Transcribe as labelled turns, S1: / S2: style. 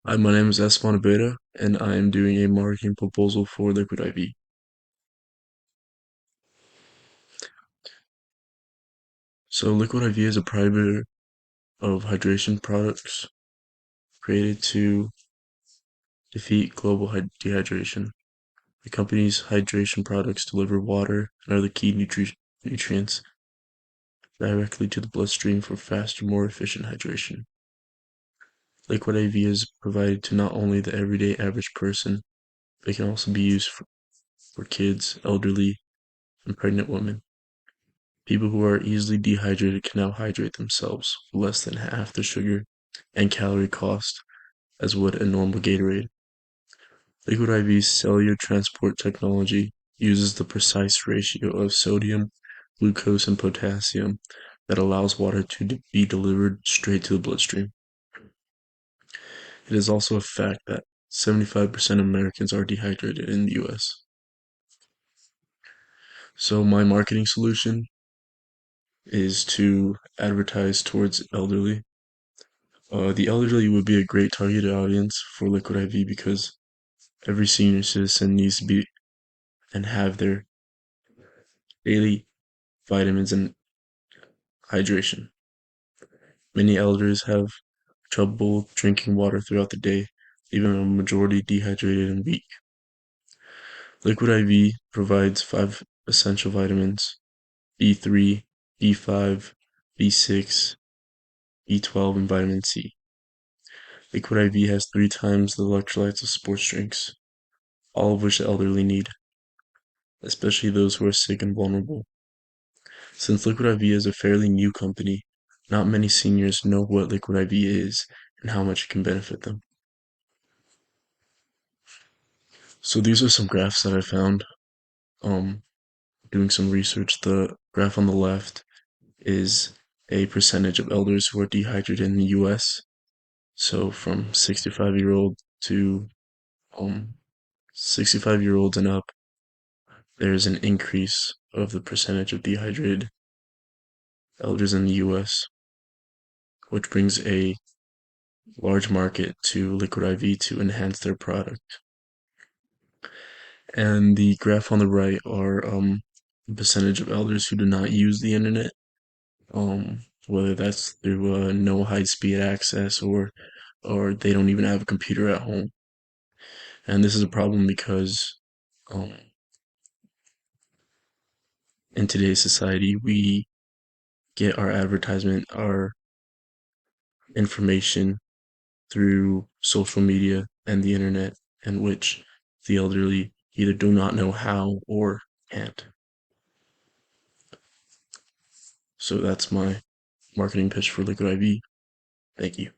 S1: Hi, my name is Esteban Abeda, and I am doing a marketing proposal for Liquid IV. So, Liquid IV is a provider of hydration products created to defeat global dehydration. The company's hydration products deliver water and other key nutrients directly to the bloodstream for faster, more efficient hydration. Liquid IV is provided to not only the everyday average person, but it can also be used for kids, elderly, and pregnant women. People who are easily dehydrated can now hydrate themselves for less than half the sugar and calorie cost as would a normal Gatorade. Liquid IV's cellular transport technology uses the precise ratio of sodium, glucose, and potassium that allows water to be delivered straight to the bloodstream. It is also a fact that 75% of Americans are dehydrated in the US. So my marketing solution is to advertise towards elderly. The elderly would be a great targeted audience for Liquid IV because every senior citizen needs to be and have their daily vitamins and hydration. Many elders have trouble drinking water throughout the day, even a majority dehydrated and weak. Liquid IV provides 5 essential vitamins: B3, B5, B6, B12, and vitamin C. Liquid IV has 3 times the electrolytes of sports drinks, all of which the elderly need, especially those who are sick and vulnerable. Since Liquid IV is a fairly new company, not many seniors know what Liquid IV is and how much it can benefit them. So these are some graphs that I found um, doing some research. The graph on the left is a percentage of elders who are dehydrated in the US. So from 65-year-old to um, 65-year-olds and up, there's an increase of the percentage of dehydrated elders in the US, which brings a large market to Liquid IV to enhance their product. And the graph on the right are the percentage of elders who do not use the internet, whether that's through no high-speed access or they don't even have a computer at home. And this is a problem because um, in today's society, we get our advertisement, our information through social media and the internet, in which the elderly either do not know how or can't. So that's my marketing pitch for Liquid IV. Thank you.